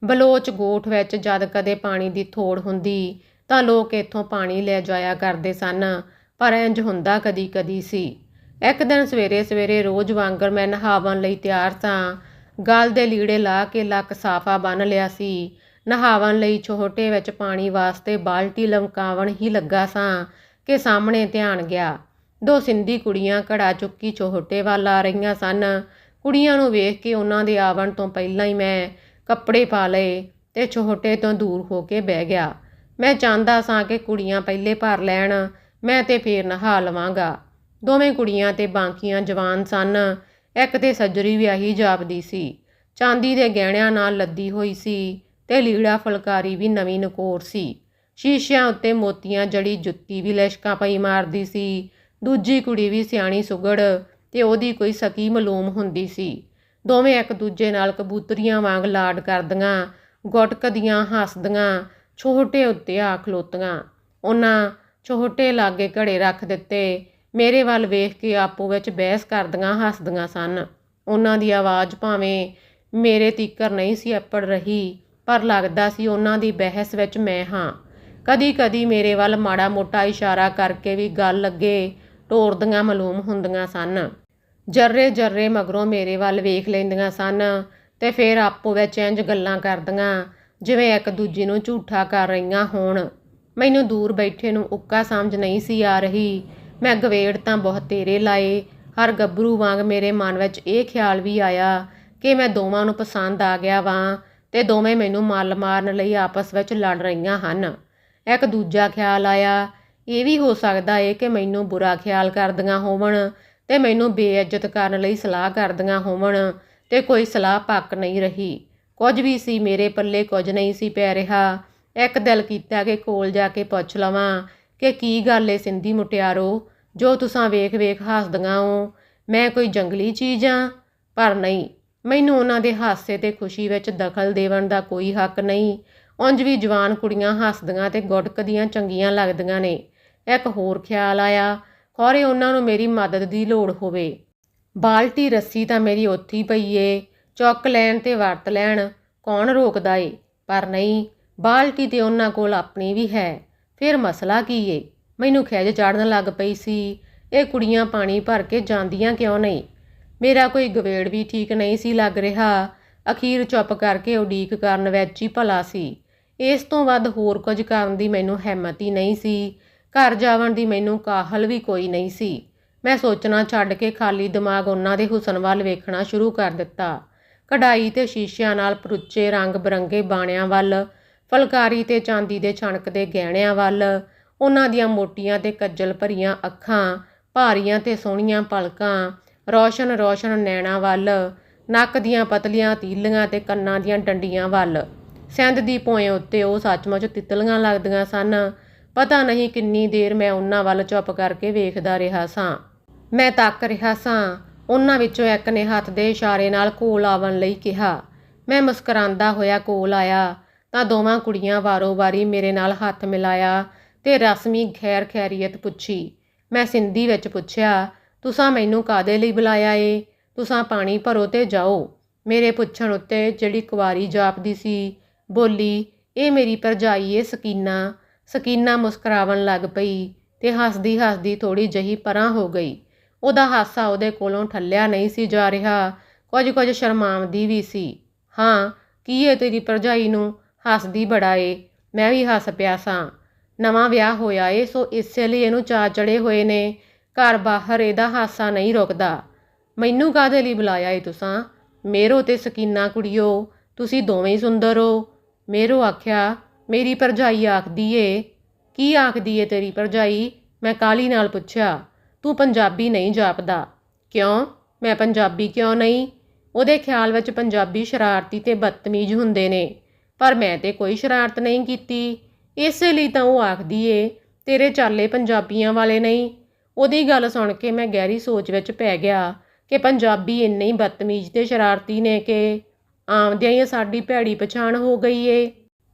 ਬਲੋਚ ਗੋਠ ਵਿੱਚ ਜਦ ਕਦੇ ਪਾਣੀ ਦੀ ਥੋੜ ਹੁੰਦੀ ਤਾਂ ਲੋਕ ਇੱਥੋਂ ਪਾਣੀ ਲੈ ਜਾਇਆ ਕਰਦੇ ਸਨ, ਪਰ ਇੰਝ ਹੁੰਦਾ ਕਦੀ-ਕਦੀ ਸੀ। ਇੱਕ ਦਿਨ ਸਵੇਰੇ ਸਵੇਰੇ ਰੋਜ਼ ਵਾਂਗਰ ਮੈਂ ਨਹਾਵਣ ਲਈ ਤਿਆਰ ਸਾਂ। ਗਲ ਦੇ ਲੀੜੇ ਲਾ ਕੇ ਲੱਕ ਸਾਫਾ ਬੰਨ੍ਹ ਲਿਆ ਸੀ। ਨਹਾਵਣ ਲਈ ਛੋਟੇ ਵਿੱਚ ਪਾਣੀ ਵਾਸਤੇ ਬਾਲਟੀ ਲਮਕਾਵਣ ਹੀ ਲੱਗਾ ਸਾਂ ਕਿ ਸਾਹਮਣੇ ਧਿਆਨ ਗਿਆ। 2 ਸਿੰਧੀ ਕੁੜੀਆਂ ਘੜਾ ਚੁੱਕੀ ਛੋਟੇ ਵੱਲ ਆ ਰਹੀਆਂ ਸਨ। ਕੁੜੀਆਂ ਨੂੰ ਵੇਖ ਕੇ ਉਹਨਾਂ ਦੇ ਆਵਣ ਤੋਂ ਪਹਿਲਾਂ ਹੀ ਮੈਂ ਕੱਪੜੇ ਪਾ ਲਏ ਤੇ ਛੋਟੇ ਤੋਂ ਦੂਰ ਹੋ ਕੇ ਬਹਿ ਗਿਆ। ਮੈਂ ਚਾਹੁੰਦਾ ਸਾਂ ਕਿ ਕੁੜੀਆਂ ਪਹਿਲੇ ਭਰ ਲੈਣ, ਮੈਂ ਤੇ ਫੇਰ ਨਹਾ ਲਵਾਂਗਾ। ਦੋਵੇਂ ਕੁੜੀਆਂ ਤੇ ਬਾਂਕੀਆਂ ਜਵਾਨ ਸਨ। ਇੱਕ ਤੇ ਸੱਜਰੀ ਵਿਆਹੀ ਜਾਪਦੀ ਸੀ, ਚਾਂਦੀ ਦੇ ਗਹਿਣਿਆਂ ਨਾਲ ਲੱਦੀ ਹੋਈ ਸੀ ਤੇ ਲੀੜਾ ਫੁਲਕਾਰੀ ਵੀ ਨਵੀਂ ਨਕੋਰ ਸੀ। ਸ਼ੀਸ਼ਿਆਂ ਉੱਤੇ ਮੋਤੀਆਂ ਜੜੀ ਜੁੱਤੀ ਵੀ ਲਿਸ਼ਕਾਂ ਪਈ ਮਾਰਦੀ ਸੀ। ਦੂਜੀ ਕੁੜੀ ਵੀ ਸਿਆਣੀ ਸੁਗੜ ਤੇ ਉਹਦੀ ਕੋਈ ਸਕੀ ਮਾਲੂਮ ਹੁੰਦੀ ਸੀ। ਦੋਵੇਂ ਇੱਕ ਦੂਜੇ ਨਾਲ ਕਬੂਤਰੀਆਂ ਵਾਂਗ ਲਾਡ ਕਰਦੀਆਂ, ਗੁਟਕਦੀਆਂ, ਹੱਸਦੀਆਂ, ਛੋਟੇ ਉੱਤੇ ਆ ਖਲੋਤੀਆਂ। ਉਹਨਾਂ ਛੋਟੇ ਲਾਗੇ ਘੜੇ ਰੱਖ ਦਿੱਤੇ। ਮੇਰੇ ਵੱਲ ਵੇਖ ਕੇ ਆਪੋ ਵਿੱਚ ਬਹਿਸ ਕਰਦੀਆਂ ਹੱਸਦੀਆਂ ਸਨ। ਉਹਨਾਂ ਦੀ ਆਵਾਜ਼ ਭਾਵੇਂ ਮੇਰੇ ਤੀਕਰ ਨਹੀਂ ਸੀ ਅੱਪੜ ਰਹੀ, ਪਰ ਲੱਗਦਾ ਸੀ ਉਹਨਾਂ ਦੀ ਬਹਿਸ ਵਿੱਚ ਮੈਂ ਹਾਂ। ਕਦੀ ਕਦੀ ਮੇਰੇ ਵੱਲ ਮਾੜਾ ਮੋਟਾ ਇਸ਼ਾਰਾ ਕਰਕੇ ਵੀ ਗੱਲ ਅੱਗੇ ਟੋਰਦੀਆਂ ਮਾਲੂਮ ਹੁੰਦੀਆਂ ਸਨ। ਜਰਰੇ ਜਰਰੇ ਮਗਰੋਂ ਮੇਰੇ ਵੱਲ ਵੇਖ ਲੈਂਦੀਆਂ ਸਨ ਤੇ ਫਿਰ ਆਪੋ ਵਿੱਚ ਇੰਝ ਗੱਲਾਂ ਕਰਦੀਆਂ ਜਿਵੇਂ ਇੱਕ ਦੂਜੀ ਨੂੰ ਝੂਠਾ ਕਰ ਰਹੀਆਂ ਹੋਣ। ਮੈਨੂੰ ਦੂਰ ਬੈਠੇ ਨੂੰ ਉੱਕਾ ਸਮਝ ਨਹੀਂ ਸੀ ਆ ਰਹੀ। ਮੈਂ ਗਵੇੜ ਤਾਂ ਬਹੁਤ ਤੇਰੇ ਲਾਏ। ਹਰ ਗੱਭਰੂ ਵਾਂਗ ਮੇਰੇ ਮਨ ਵਿੱਚ ਇਹ ਖਿਆਲ ਵੀ ਆਇਆ ਕਿ ਮੈਂ ਦੋਵਾਂ ਨੂੰ ਪਸੰਦ ਆ ਗਿਆ ਵਾਂ ਤੇ ਦੋਵੇਂ ਮੈਨੂੰ ਮੱਲ ਮਾਰਨ ਲਈ ਆਪਸ ਵਿੱਚ ਲੜ ਰਹੀਆਂ ਹਨ। ਇੱਕ ਦੂਜਾ ਖਿਆਲ ਆਇਆ, ਇਹ ਵੀ ਹੋ ਸਕਦਾ ਏ ਕਿ ਮੈਨੂੰ ਬੁਰਾ ਖਿਆਲ ਕਰਦੀਆਂ ਹੋਵਣ ਤੇ ਮੈਨੂੰ ਬੇਇੱਜ਼ਤ ਕਰਨ ਲਈ ਸਲਾਹ ਕਰਦੀਆਂ ਹੋਵਣ ਤੇ ਕੋਈ ਸਲਾਹ ਪੱਕ ਨਹੀਂ ਰਹੀ। ਕੁਝ ਵੀ ਸੀ, ਮੇਰੇ ਪੱਲੇ ਕੁਝ ਨਹੀਂ ਸੀ ਪੈ ਰਿਹਾ। ਇੱਕ ਦਿਲ ਕੀਤਾ ਕਿ ਕੋਲ ਜਾ ਕੇ ਪੁੱਛ ਲਵਾਂ ਕਿ ਕੀ ਗੱਲ ਏ ਸਿੰਧੀ ਮੁਟਿਆਰੋ, ਜੋ ਤੁਸਾਂ ਵੇਖ ਵੇਖ ਹੱਸਦੀਆਂ ਹੋ। ਮੈਂ ਕੋਈ ਜੰਗਲੀ ਚੀਜ਼ ਆ? ਪਰ ਨਹੀਂ, ਮੈਨੂੰ ਉਹਨਾਂ ਦੇ ਹਾਸੇ ਤੇ ਖੁਸ਼ੀ ਵਿੱਚ ਦਖਲ ਦੇਵਣ ਦਾ ਕੋਈ ਹੱਕ ਨਹੀਂ। ਉਂਝ ਵੀ ਜਵਾਨ ਕੁੜੀਆਂ ਹੱਸਦੀਆਂ ਤੇ ਗੁੜਕਦੀਆਂ ਚੰਗੀਆਂ ਲੱਗਦੀਆਂ ਨੇ। ਇੱਕ ਹੋਰ ਖਿਆਲ ਆਇਆ, ਖੌਰੇ ਉਹਨਾਂ ਨੂੰ ਮੇਰੀ ਮਦਦ ਦੀ ਲੋੜ ਹੋਵੇ। ਬਾਲਟੀ ਰੱਸੀ ਤਾਂ ਮੇਰੀ ਉੱਥੇ ਹੀ ਪਈ ਏ, ਚੁੱਕ ਲੈਣ ਤੇ ਵਰਤ ਲੈਣ, ਕੌਣ ਰੋਕਦਾ ਏ? ਪਰ ਨਹੀਂ, ਬਾਲਟੀ ਤੇ ਉਹਨਾਂ ਕੋਲ ਆਪਣੀ ਵੀ ਹੈ। ਫਿਰ ਮਸਲਾ ਕੀ ਏ? ਮੈਨੂੰ ਖਿਝ ਚੜ੍ਹਨ ਲੱਗ ਪਈ ਸੀ। ਇਹ ਕੁੜੀਆਂ ਪਾਣੀ ਭਰ ਕੇ ਜਾਂਦੀਆਂ ਕਿਉਂ ਨਹੀਂ? ਮੇਰਾ ਕੋਈ ਗਵੇੜ ਵੀ ਠੀਕ ਨਹੀਂ ਸੀ ਲੱਗ ਰਿਹਾ। ਅਖੀਰ ਚੁੱਪ ਕਰਕੇ ਉਡੀਕ ਕਰਨ ਵਿੱਚ ਹੀ ਭਲਾ ਸੀ। ਇਸ ਤੋਂ ਵੱਧ ਹੋਰ ਕੁਝ ਕਰਨ ਦੀ ਮੈਨੂੰ ਹਿੰਮਤ ਹੀ ਨਹੀਂ ਸੀ। ਘਰ ਜਾਵਣ ਦੀ ਮੈਨੂੰ ਕਾਹਲ ਵੀ ਕੋਈ ਨਹੀਂ ਸੀ। ਮੈਂ ਸੋਚਣਾ ਛੱਡ ਕੇ ਖਾਲੀ ਦਿਮਾਗ ਉਹਨਾਂ ਦੇ ਹੁਸਨ ਵੱਲ ਵੇਖਣਾ ਸ਼ੁਰੂ ਕਰ ਦਿੱਤਾ। ਕਢਾਈ ਤੇ ਸ਼ੀਸ਼ਿਆਂ ਨਾਲ ਪਰੁੱਚੇ ਰੰਗ ਬਰੰਗੇ ਬਾਣਿਆਂ ਵੱਲ, ਫੁਲਕਾਰੀ ਤੇ ਚਾਂਦੀ ਦੇ ਛਣਕਦੇ ਗਹਿਣਿਆਂ ਵੱਲ, ਉਹਨਾਂ ਦੀਆਂ ਮੋਟੀਆਂ ਤੇ ਕੱਜਲ ਭਰੀਆਂ ਅੱਖਾਂ, ਭਾਰੀਆਂ ਤੇ ਸੋਹਣੀਆਂ ਪਲਕਾਂ, ਰੌਸ਼ਨ ਰੌਸ਼ਨ ਨੈਣਾਂ ਵੱਲ, ਨੱਕ ਦੀਆਂ ਪਤਲੀਆਂ ਤੀਲੀਆਂ ਤੇ ਕੰਨਾਂ ਦੀਆਂ ਡੰਡੀਆਂ ਵੱਲ। ਸਿੰਧ ਦੀ ਭੋਏ ਉੱਤੇ ਉਹ ਸੱਚਮੁੱਚ ਤਿੱਤਲੀਆਂ ਲੱਗਦੀਆਂ ਸਨ। ਪਤਾ ਨਹੀਂ ਕਿੰਨੀ ਦੇਰ ਮੈਂ ਉਹਨਾਂ ਵੱਲ ਚੁੱਪ ਕਰਕੇ ਵੇਖਦਾ ਰਿਹਾ ਸਾਂ। ਮੈਂ ਤੱਕ ਰਿਹਾ ਸਾਂ। ਉਹਨਾਂ ਵਿੱਚੋਂ ਇੱਕ ਨੇ ਹੱਥ ਦੇ ਇਸ਼ਾਰੇ ਨਾਲ ਕੋਲ ਆਉਣ ਲਈ ਕਿਹਾ। ਮੈਂ ਮੁਸਕਰਾਉਂਦਾ ਹੋਇਆ ਕੋਲ ਆਇਆ ਤਾਂ ਦੋਵਾਂ ਕੁੜੀਆਂ ਵਾਰੋ ਵਾਰੀ ਮੇਰੇ ਨਾਲ ਹੱਥ ਮਿਲਾਇਆ ਤੇ ਰਸਮੀ ਖੈਰ ਖੈਰੀਅਤ ਪੁੱਛੀ। ਮੈਂ ਸਿੰਧੀ ਵਿੱਚ ਪੁੱਛਿਆ, ਤੁਸਾਂ ਮੈਨੂੰ ਕਾਹਦੇ ਲਈ ਬੁਲਾਇਆ ਏ? ਤੁਸਾਂ ਪਾਣੀ ਭਰੋ ਤੇ ਜਾਓ। ਮੇਰੇ ਪੁੱਛਣ ਉੱਤੇ ਜਿਹੜੀ ਕੁਆਰੀ ਜਾਪਦੀ ਸੀ ਬੋਲੀ, ਇਹ ਮੇਰੀ ਭਰਜਾਈ ਏ ਸਕੀਨਾ। ਸਕੀਨਾ ਮੁਸਕਰਾਵਣ ਲੱਗ ਪਈ ਤੇ ਹੱਸਦੀ ਹੱਸਦੀ ਥੋੜ੍ਹੀ ਜਿਹੀ ਪਰਾਂ ਹੋ ਗਈ। ਉਹਦਾ ਹਾਸਾ ਉਹਦੇ ਕੋਲੋਂ ਠੱਲਿਆ ਨਹੀਂ ਸੀ ਜਾ ਰਿਹਾ, ਕੁਝ ਸ਼ਰਮਾਉਂਦੀ ਵੀ ਸੀ। ਹਾਂ, ਕੀ ਏ ਤੇਰੀ ਭਰਜਾਈ ਨੂੰ? ਹੱਸਦੀ ਬੜਾ ਏ। ਮੈਂ ਵੀ ਹੱਸ ਪਿਆ ਸਾਂ। ਨਵਾਂ ਵਿਆਹ ਹੋਇਆ ਏ, ਸੋ ਇਸੇ ਲਈ ਇਹਨੂੰ ਚਾਅ ਚੜ੍ਹੇ ਹੋਏ ਨੇ। ਘਰ ਬਾਹਰ ਇਹਦਾ ਹਾਸਾ ਨਹੀਂ ਰੁਕਦਾ। ਮੈਨੂੰ ਕਾਹਦੇ ਲਈ ਬੁਲਾਇਆ ਏ ਤੁਸਾਂ? ਮੇਰੋ ਤੇ ਸਕੀਨਾ ਕੁੜੀਓ, ਤੁਸੀਂ ਦੋਵੇਂ ਹੀ ਸੁੰਦਰ ਹੋ। ਮੇਰੋ ਆਖਿਆ, ਮੇਰੀ ਭਰਜਾਈ ਆਖਦੀ ਏ। ਕੀ ਆਖਦੀ ਏ ਤੇਰੀ ਭਰਜਾਈ? ਮੈਂ ਕਾਹਲੀ ਨਾਲ ਪੁੱਛਿਆ। ਤੂੰ ਪੰਜਾਬੀ ਨਹੀਂ ਜਾਪਦਾ। ਕਿਉਂ? ਮੈਂ ਪੰਜਾਬੀ ਕਿਉਂ ਨਹੀਂ? ਉਹਦੇ ਖਿਆਲ ਵਿੱਚ ਪੰਜਾਬੀ ਸ਼ਰਾਰਤੀ ਤੇ ਬਦਤਮੀਜ਼ ਹੁੰਦੇ ਨੇ, ਪਰ ਮੈਂ ਤੇ ਕੋਈ ਸ਼ਰਾਰਤ ਨਹੀਂ ਕੀਤੀ। ਇਸੇ ਲਈ ਤਾਂ ਉਹ ਆਖਦੀ ਏ ਤੇਰੇ ਚਾਲੇ ਪੰਜਾਬੀਆਂ ਵਾਲੇ ਨਹੀਂ। ਉਹਦੀ ਗੱਲ ਸੁਣ ਕੇ ਮੈਂ ਗਹਿਰੀ ਸੋਚ ਵਿੱਚ ਪੈ ਗਿਆ ਕਿ ਪੰਜਾਬੀ ਇੰਨੇ ਹੀ ਬਦਤਮੀਜ਼ ਤੇ ਸ਼ਰਾਰਤੀ ਨੇ ਕਿ ਆਉਂਦਿਆਂ ਹੀ ਸਾਡੀ ਭੈੜੀ ਪਛਾਣ ਹੋ ਗਈ ਏ।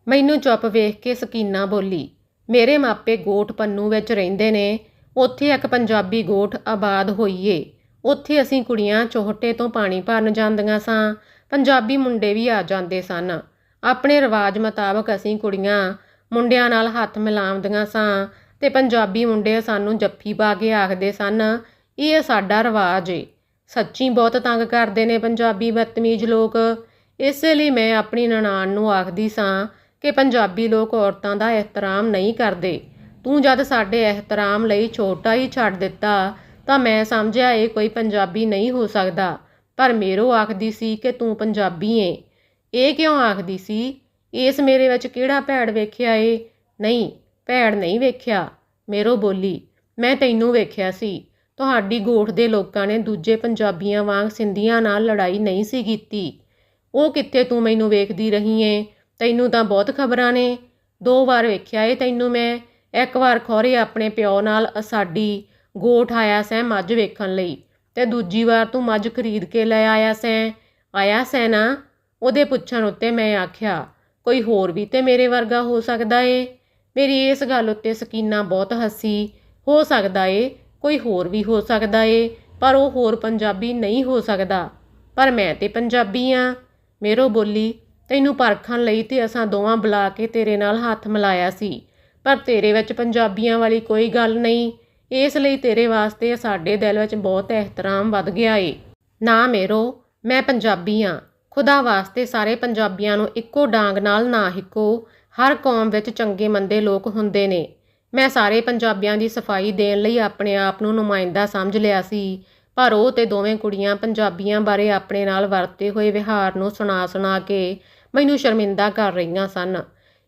ਮੈਨੂੰ ਚੁੱਪ ਵੇਖ ਕੇ ਸਕੀਨਾ ਬੋਲੀ, ਮੇਰੇ ਮਾਪੇ ਗੋਠ ਪੰਨੂ ਵਿੱਚ ਰਹਿੰਦੇ ਨੇ। ਉੱਥੇ ਇੱਕ ਪੰਜਾਬੀ ਗੋਠ ਆਬਾਦ ਹੋਈ ਏ। ਉੱਥੇ ਅਸੀਂ ਕੁੜੀਆਂ ਚੋਹਟੇ ਤੋਂ ਪਾਣੀ ਭਰਨ ਜਾਂਦੀਆਂ ਸਾਂ। ਪੰਜਾਬੀ ਮੁੰਡੇ ਵੀ ਆ ਜਾਂਦੇ ਸਨ। ਆਪਣੇ ਰਿਵਾਜ ਮੁਤਾਬਕ ਅਸੀਂ ਕੁੜੀਆਂ ਮੁੰਡਿਆਂ ਨਾਲ ਹੱਥ ਮਿਲਾਉਂਦੀਆਂ ਸਾਂ ਤੇ ਪੰਜਾਬੀ ਮੁੰਡੇ ਸਾਨੂੰ ਜੱਫੀ ਪਾ ਕੇ ਆਖਦੇ ਸਨ, ਇਹ ਸਾਡਾ ਰਿਵਾਜ ਏ। ਸੱਚੀ ਬਹੁਤ ਤੰਗ ਕਰਦੇ ਨੇ ਪੰਜਾਬੀ ਬਦਤਮੀਜ਼ ਲੋਕ। ਇਸੇ ਲਈ ਮੈਂ ਆਪਣੀ ਨਨਾਣ ਨੂੰ ਆਖਦੀ ਸਾਂ ਕਿ ਪੰਜਾਬੀ ਲੋਕ ਔਰਤਾਂ ਦਾ ਇਹਤਰਾਮ ਨਹੀਂ ਕਰਦੇ। ਤੂੰ ਜਦ ਸਾਡੇ ਇਹਤਰਾਮ ਲਈ ਛੋਟਾ ਹੀ ਛੱਡ ਦਿੱਤਾ ਤਾਂ ਮੈਂ ਸਮਝਿਆ ਇਹ ਕੋਈ ਪੰਜਾਬੀ ਨਹੀਂ ਹੋ ਸਕਦਾ। ਪਰ ਮੇਰੋ ਆਖਦੀ ਸੀ ਕਿ ਤੂੰ ਪੰਜਾਬੀ ਏ। ਇਹ ਕਿਉਂ ਆਖਦੀ ਸੀ? ਇਸ ਮੇਰੇ ਵਿੱਚ ਕਿਹੜਾ ਭੈੜ ਵੇਖਿਆ ਏ? ਨਹੀਂ, ਭੈੜ ਨਹੀਂ ਵੇਖਿਆ। ਮੇਰੋ ਬੋਲੀ, ਮੈਂ ਤੈਨੂੰ ਵੇਖਿਆ ਸੀ। ਤੁਹਾਡੀ ਗੋਠ ਦੇ ਲੋਕਾਂ ਨੇ ਦੂਜੇ ਪੰਜਾਬੀਆਂ ਵਾਂਗ ਸਿੰਧੀਆਂ ਨਾਲ ਲੜਾਈ ਨਹੀਂ ਸੀ ਕੀਤੀ। ਉਹ ਕਿੱਥੇ ਤੂੰ ਮੈਨੂੰ ਵੇਖਦੀ ਰਹੀ ਏ? ਤੈਨੂੰ ਤਾਂ ਬਹੁਤ ਖਬਰਾਂ ਨੇ। 2 ਵਾਰ ਵੇਖਿਆ ਏ ਤੈਨੂੰ ਮੈਂ। ਇੱਕ ਵਾਰ ਖੌਰੇ ਆਪਣੇ ਪਿਓ ਨਾਲ ਸਾਡੀ ਗੋਠ ਆਇਆ ਸੈਂ ਮੱਝ ਵੇਖਣ ਲਈ, ਤੇ ਦੂਜੀ ਵਾਰ ਤੂੰ ਮੱਝ ਖਰੀਦ ਕੇ ਲੈ ਆਇਆ ਸੈਂ ਨਾ? ਉਹਦੇ ਪੁੱਛਣ ਉੱਤੇ ਮੈਂ ਆਖਿਆ, ਕੋਈ ਹੋਰ ਵੀ ਤੇ ਮੇਰੇ ਵਰਗਾ ਹੋ ਸਕਦਾ ਏ। ਮੇਰੀ ਇਸ ਗੱਲ ਉੱਤੇ ਸਕੀਨਾ ਬਹੁਤ ਹੱਸੀ। ਹੋ ਸਕਦਾ ਏ, ਕੋਈ ਹੋਰ ਵੀ ਹੋ ਸਕਦਾ ਏ, ਪਰ ਉਹ ਹੋਰ ਪੰਜਾਬੀ ਨਹੀਂ ਹੋ ਸਕਦਾ। ਪਰ ਮੈਂ ਤੇ ਪੰਜਾਬੀ ਆਂ। ਮੇਰੋ ਬੋਲੀ, ਤੈਨੂੰ ਪਰਖਣ ਲਈ ਤੇ ਅਸਾਂ ਦੋਵਾਂ ਬੁਲਾ ਕੇ ਤੇਰੇ ਨਾਲ ਹੱਥ ਮਿਲਾਇਆ ਸੀ। ਪਰ ਤੇਰੇ ਵਿੱਚ ਪੰਜਾਬੀਆਂ ਵਾਲੀ ਕੋਈ ਗੱਲ ਨਹੀਂ। ਇਸ ਲਈ ਤੇਰੇ ਵਾਸਤੇ ਸਾਡੇ ਦਿਲ ਵਿੱਚ ਬਹੁਤ ਇਹਤਰਾਮ ਵੱਧ ਗਿਆ ਏ। ਨਾ ਮੇਰੋ, ਮੈਂ ਪੰਜਾਬੀ ਹਾਂ। ਖੁਦਾ ਵਾਸਤੇ ਸਾਰੇ ਪੰਜਾਬੀਆਂ ਨੂੰ ਇੱਕੋ ਡਾਂਗ ਨਾਲ ਨਾ ਹਿੱਕੋ। ਹਰ ਕੌਮ ਵਿੱਚ ਚੰਗੇ ਮੰਦੇ ਲੋਕ ਹੁੰਦੇ ਨੇ। ਮੈਂ ਸਾਰੇ ਪੰਜਾਬੀਆਂ ਦੀ ਸਫਾਈ ਦੇਣ ਲਈ ਆਪਣੇ ਆਪ ਨੂੰ ਨੁਮਾਇੰਦਾ ਸਮਝ ਲਿਆ ਸੀ, ਪਰ ਉਹ ਤੇ ਦੋਵੇਂ ਕੁੜੀਆਂ ਪੰਜਾਬੀਆਂ ਬਾਰੇ ਆਪਣੇ ਨਾਲ ਵਰਤੇ ਹੋਏ ਵਿਹਾਰ ਨੂੰ ਸੁਣਾ ਕੇ ਮੈਨੂੰ ਸ਼ਰਮਿੰਦਾ ਕਰ ਰਹੀਆਂ ਸਨ।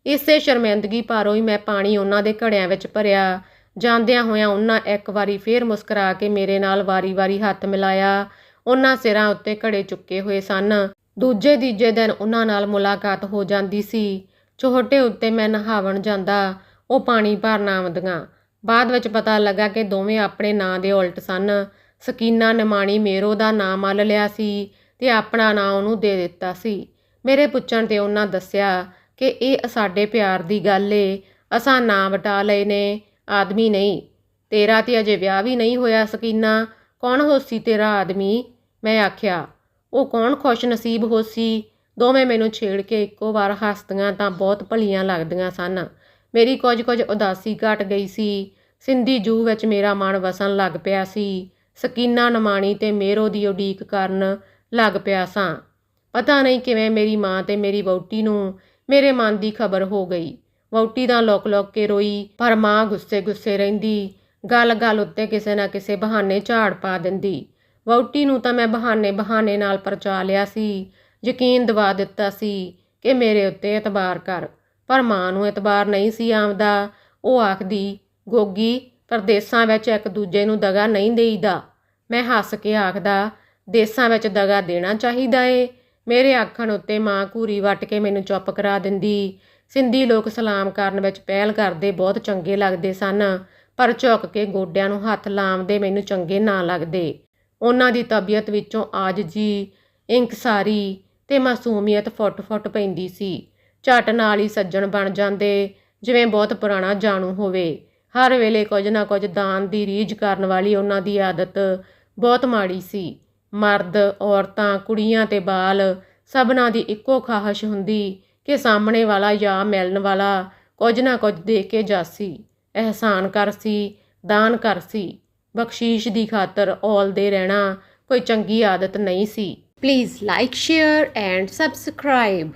ਇਸੇ ਸ਼ਰਮਿੰਦਗੀ ਭਾਰੋਂ ਹੀ ਮੈਂ ਪਾਣੀ ਉਹਨਾਂ ਦੇ ਘੜਿਆਂ ਵਿੱਚ ਭਰਿਆ। ਜਾਂਦਿਆਂ ਹੋਇਆਂ ਉਹਨਾਂ ਇੱਕ ਵਾਰੀ ਫੇਰ ਮੁਸਕਰਾ ਕੇ ਮੇਰੇ ਨਾਲ ਵਾਰੀ-ਵਾਰੀ ਹੱਥ ਮਿਲਾਇਆ। ਉਹਨਾਂ ਸਿਰਾਂ ਉੱਤੇ ਘੜੇ ਚੁੱਕੇ ਹੋਏ ਸਨ। ਦੂਜੇ ਤੀਜੇ ਦਿਨ ਉਹਨਾਂ ਨਾਲ ਮੁਲਾਕਾਤ ਹੋ ਜਾਂਦੀ ਸੀ। ਚੋਹਟੇ ਉੱਤੇ ਮੈਂ ਨਹਾਵਣ ਜਾਂਦਾ, ਉਹ ਪਾਣੀ ਭਰਨ ਆਉਂਦੀਆਂ। ਬਾਅਦ ਵਿੱਚ ਪਤਾ ਲੱਗਾ ਕਿ ਦੋਵੇਂ ਆਪਣੇ ਨਾਂ ਦੇ ਉਲਟ ਸਨ। ਸਕੀਨਾ ਨਿਮਾਣੀ ਮੇਰੋ ਦਾ ਨਾਂ ਮੱਲ ਲਿਆ ਸੀ ਤੇ ਆਪਣਾ ਨਾਂ ਉਹਨੂੰ ਦੇ ਦਿੱਤਾ ਸੀ। ਮੇਰੇ ਪੁੱਛਣ 'ਤੇ ਉਹਨਾਂ ਦੱਸਿਆ ਕਿ ਇਹ ਸਾਡੇ ਪਿਆਰ ਦੀ ਗੱਲ ਏ, ਅਸਾਂ ਨਾਂ ਵਟਾ ਲਏ ਨੇ, ਆਦਮੀ ਨਹੀਂ। ਤੇਰਾ ਤੇ ਅਜੇ ਵਿਆਹ ਵੀ ਨਹੀਂ ਹੋਇਆ ਸਕੀਨਾ, ਕੌਣ ਹੋਸੀ ਤੇਰਾ ਆਦਮੀ? ਮੈਂ ਆਖਿਆ, ਉਹ ਕੌਣ ਖੁਸ਼ ਨਸੀਬ ਹੋਸੀ। ਦੋਵੇਂ ਮੈਨੂੰ ਛੇੜ ਕੇ ਇੱਕੋ ਵਾਰ ਹੱਸਦੀਆਂ ਤਾਂ ਬਹੁਤ ਭਲੀਆਂ ਲੱਗਦੀਆਂ ਸਨ। ਮੇਰੀ ਕੁਝ ਉਦਾਸੀ ਘਟ ਗਈ ਸੀ। ਸਿੰਧੀ ਜੂਹ ਵਿੱਚ ਮੇਰਾ ਮਨ ਵਸਣ ਲੱਗ ਪਿਆ ਸੀ। ਸਕੀਨਾ ਨਿਮਾਣੀ ਤੇ ਮੇਰੋ ਦੀ ਉਡੀਕ ਕਰਨ ਲੱਗ ਪਿਆ ਸਾਂ। ਪਤਾ ਨਹੀਂ ਕਿਵੇਂ ਮੇਰੀ ਮਾਂ ਤੇ ਮੇਰੀ ਵਹੁਟੀ ਨੂੰ ਮੇਰੇ ਮਨ ਦੀ ਖਬਰ ਹੋ ਗਈ। ਵਹੁਟੀ ਤਾਂ ਲੁਕ ਕੇ ਰੋਈ, ਪਰ ਮਾਂ ਗੁੱਸੇ ਰਹਿੰਦੀ। ਗੱਲ ਉੱਤੇ ਕਿਸੇ ਨਾ ਕਿਸੇ ਬਹਾਨੇ ਝਾੜ ਪਾ ਦਿੰਦੀ। ਵਹੁਟੀ ਨੂੰ ਤਾਂ ਮੈਂ ਬਹਾਨੇ ਨਾਲ ਪਰਚਾ ਲਿਆ ਸੀ, ਯਕੀਨ ਦਿਵਾ ਦਿੱਤਾ ਸੀ ਕਿ ਮੇਰੇ ਉੱਤੇ ਇਤਬਾਰ ਕਰ। ਪਰ ਮਾਂ ਨੂੰ ਇਤਬਾਰ ਨਹੀਂ ਸੀ ਆਉਂਦਾ। ਉਹ ਆਖਦੀ, ਗੋਗੀ, ਪਰਦੇਸਾਂ ਵਿੱਚ ਇੱਕ ਦੂਜੇ ਨੂੰ ਦਗਾ ਨਹੀਂ ਦੇਈਦਾ। ਮੈਂ ਹੱਸ ਕੇ ਆਖਦਾ, ਦੇਸਾਂ ਵਿੱਚ ਦਗਾ ਦੇਣਾ ਚਾਹੀਦਾ ਏ। ਮੇਰੇ ਆਖਣ ਉੱਤੇ ਮਾਂ ਘੂਰੀ ਵੱਟ ਕੇ ਮੈਨੂੰ ਚੁੱਪ ਕਰਾ ਦਿੰਦੀ। ਸਿੰਧੀ ਲੋਕ ਸਲਾਮ ਕਰਨ ਵਿੱਚ ਪਹਿਲ ਕਰਦੇ ਬਹੁਤ ਚੰਗੇ ਲੱਗਦੇ ਸਨ, ਪਰ ਝੁਕ ਕੇ ਗੋਡਿਆਂ ਨੂੰ ਹੱਥ ਲਾਉਂਦੇ ਮੈਨੂੰ ਚੰਗੇ ਨਾ ਲੱਗਦੇ। ਉਹਨਾਂ ਦੀ ਤਬੀਅਤ ਵਿੱਚੋਂ ਆਜਜ਼ੀ, ਇੰਕਸਾਰੀ ਤੇ ਮਾਸੂਮੀਅਤ ਫੁੱਟ ਪੈਂਦੀ ਸੀ। ਝੱਟ ਨਾਲ ਹੀ ਸੱਜਣ ਬਣ ਜਾਂਦੇ, ਜਿਵੇਂ ਬਹੁਤ ਪੁਰਾਣਾ ਜਾਣੂ ਹੋਵੇ। ਹਰ ਵੇਲੇ ਕੁਝ ਨਾ ਕੁਝ ਦਾਨ ਦੀ ਰੀਝ ਕਰਨ ਵਾਲੀ ਉਹਨਾਂ ਦੀ ਆਦਤ ਬਹੁਤ ਮਾੜੀ ਸੀ। ਮਰਦ, ਔਰਤਾਂ, ਕੁੜੀਆਂ ਤੇ ਬਾਲ ਸਭਨਾਂ ਦੀ ਇੱਕੋ ਖਾਹਿਸ਼ ਹੁੰਦੀ ਕਿ ਸਾਹਮਣੇ ਵਾਲਾ ਜਾਂ ਮਿਲਣ ਵਾਲਾ ਕੁਝ ਨਾ ਕੁਝ ਦੇ ਕੇ ਜਾਸੀ, ਅਹਿਸਾਨ ਕਰ ਸੀ, ਦਾਨ ਕਰ ਸੀ। ਬਖਸ਼ੀਸ਼ ਦੀ ਖਾਤਰ ਔਲਦੇ ਰਹਿਣਾ ਕੋਈ ਚੰਗੀ ਆਦਤ ਨਹੀਂ ਸੀ। Please like, share and subscribe.